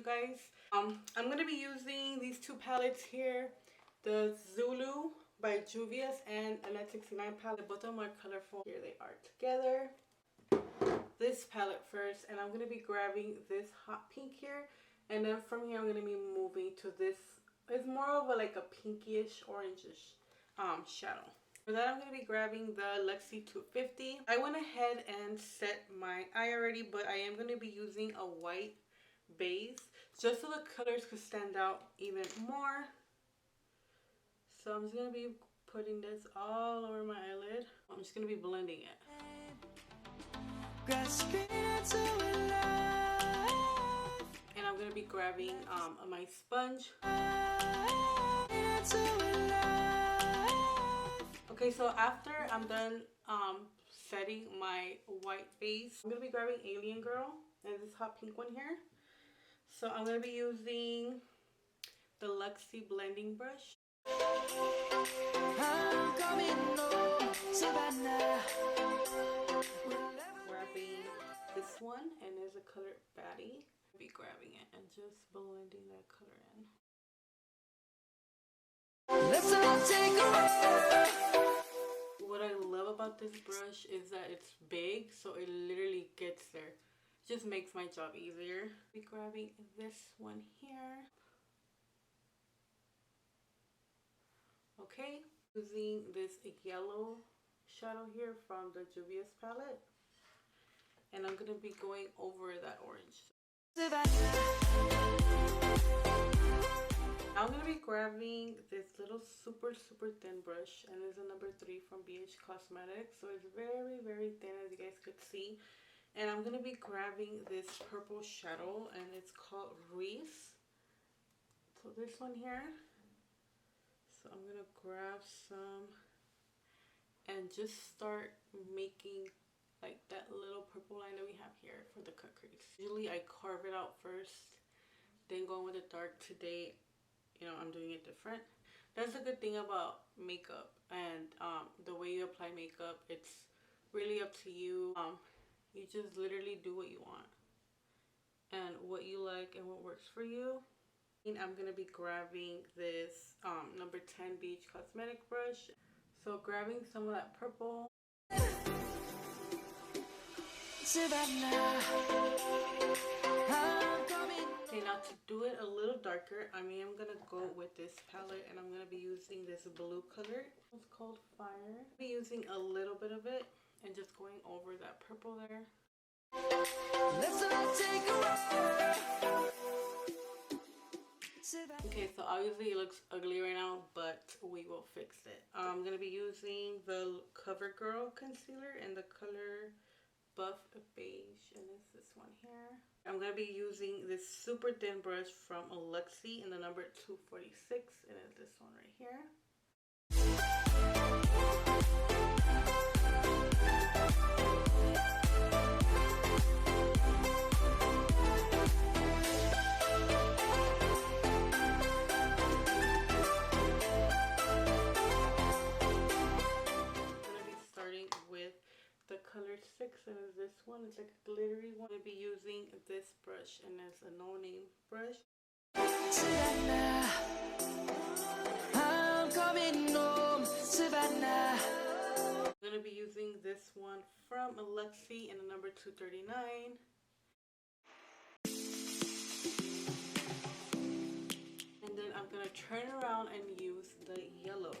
guys. I'm going to be using these two palettes here. The Zulu by Juvia's and a Net 69 palette. Both of them are colorful. Here they are together. This palette first, and I'm going to be grabbing this hot pink here. And then from here I'm going to be moving to this. It's more of like a pinkish, orangish shadow. For that, I'm going to be grabbing the Luxie 250. I went ahead and set my eye already, but I am going to be using a white base just so the colors could stand out even more. So I'm just going to be putting this all over my eyelid. I'm just going to be blending it. And I'm going to be grabbing my sponge. Okay, so after I'm done setting my white base, I'm going to be grabbing Alien Girl and this hot pink one here. So I'm going to be using the Luxie blending brush. Grabbing this one, and there's a color Baddie. I'll be grabbing it and just blending that color in. What I love about this brush is that it's big, so it literally gets there. It just makes my job easier. I'll be grabbing this one here. Okay, using this yellow shadow here from the Juvia's palette, and I'm going to be going over that orange. I'm going to be grabbing this little super thin brush, and it's a number 3 from BH Cosmetics, so it's very thin, as you guys could see. And I'm going to be grabbing this purple shadow, and it's called Reese. So this one here. So I'm going to grab some and just start making like that little purple line that we have here for the cut crease. Usually I carve it out first, then go in with the dark. Today, you know, I'm doing it different. That's a good thing about makeup and the way you apply makeup. It's really up to you. You just literally do what you want and what you like and what works for you. And I'm going to be grabbing this number 10 BH Cosmetic brush. So grabbing some of that purple. Okay, now to do it a little darker, I'm going to go with this palette, and I'm going to be using this blue color. It's called Fire. I'll be using a little bit of it and just going over that purple there. Okay, so obviously it looks ugly right now, but we will fix it. I'm going to be using the CoverGirl concealer in the color Buff Beige, and it's this one here. I'm going to be using this super thin brush from Luxie in the number 246, and it's this one right here. The color 6, and it's this one. It's like a glittery one. I'm going to be using this brush, and it's a no-name brush. I'm coming home, Savannah. I'm going to be using this one from Luxie in the number 239. And then I'm going to turn around and use the yellow.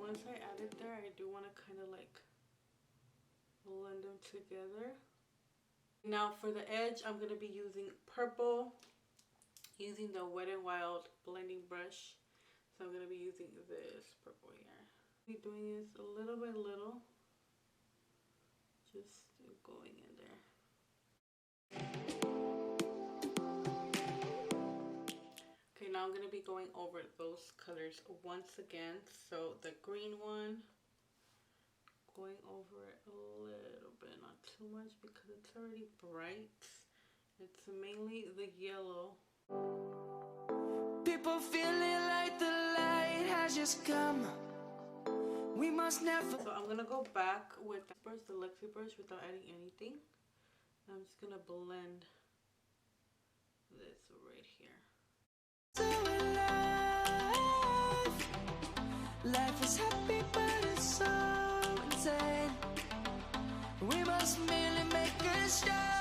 Once I add it there, I do want to kind of like blend them together. Now for the edge, I'm going to be using purple, using the Wet n Wild blending brush. So I'm going to be using this purple here. I'll be doing this a little by little, just going in there. Okay, now I'm going to be going over those colors once again. So the green one, going over it a little bit, not too much because it's already bright. It's mainly the yellow. People feeling like the light has just come. We must never. So I'm gonna go back with the brush, the Lexi brush, without adding anything. I'm just gonna blend this right here. Life is happy, but it's so insane. We must merely make a start.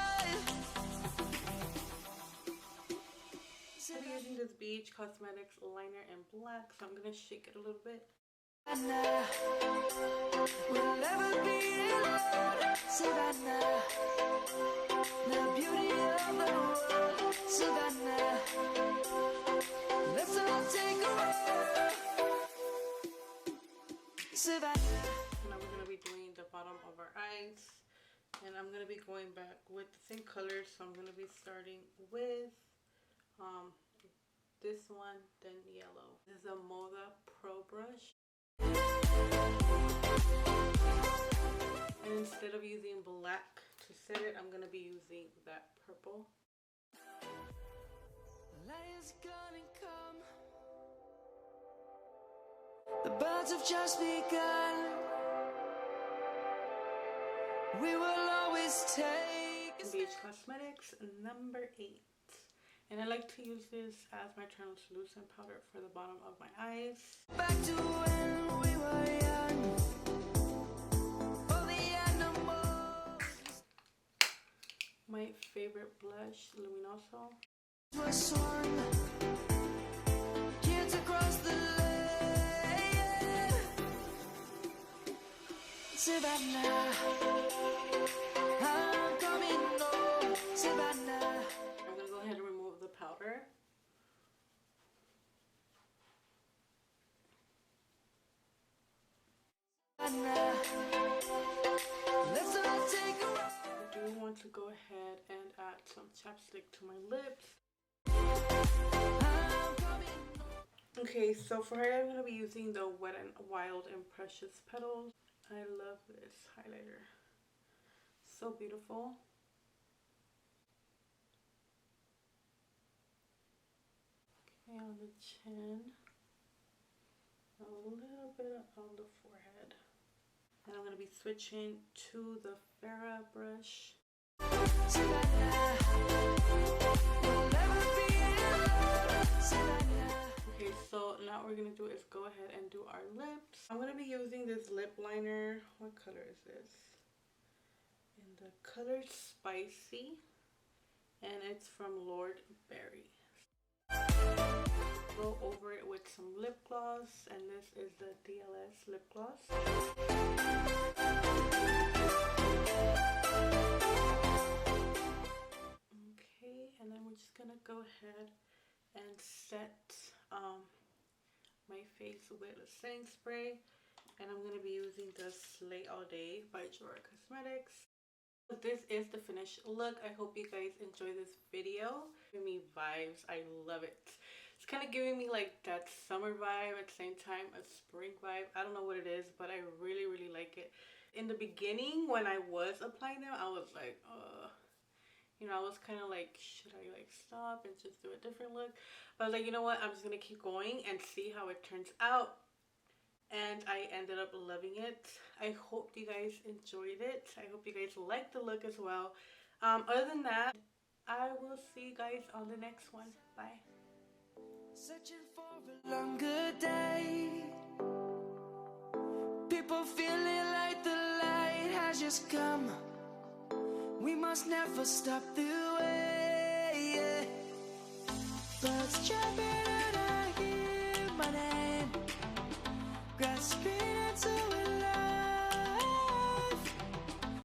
I'm using this BH Cosmetics liner in black, so I'm gonna shake it a little bit. We'll never be alone, Savannah. The beauty of the world, Savannah. Let's all take a walk, Savannah. Now we're gonna be doing the bottom of our eyes, and I'm gonna be going back with the same colors. So I'm gonna be starting with this one, then yellow. This is a Moda Pro brush. And instead of using black to set it, I'm going to be using that purple. Light is gonna come. The birds have just begun. We will always take BH Cosmetics number 8. And I like to use this as my translucent powder for the bottom of my eyes. back to when we were young. For the animals My favorite blush, Luminoso. were swung. Kids across the lane. Savannah, I'm coming home, Savannah. I'm going to go ahead and remove the powder. Savannah, let's all take a walk. I do want to go ahead and add some chapstick to my lips. I'm coming home. Okay, so for highlight, I'm going to be using the Wet n Wild and Precious Petals. I love this highlighter. So beautiful. Okay, on the chin. A little bit on the forehead. And I'm going to be switching to the Farrah brush. Savannah, we'll never be alone, Savannah. Okay, so now what we're going to do is go ahead and do our lips. I'm going to be using this lip liner. What color is this? In the color Spicy. And it's from Lord Berry. Go over it with some lip gloss. And this is the DLS lip gloss. Okay, and then we're just going to go ahead and set my face with a setting spray, and I'm going to be using the Slay All Day by Jora Cosmetics. This is the finished look. I hope you guys enjoy this video. Giving me vibes. I love it. It's kind of giving me like that summer vibe, at the same time a spring vibe. I don't know what it is, but I really like it. In the beginning, when I was applying them, I was like, you know, I was kind of like, should I like stop and just do a different look? But I was like, you know what, I'm just gonna keep going and see how it turns out. And I ended up loving it. I hope you guys enjoyed it. I hope you guys liked the look as well. Other than that, I will see you guys on the next one. Bye. Searching for a longer day. People feeling like the light has just come. We must never stop the way. Birds jumping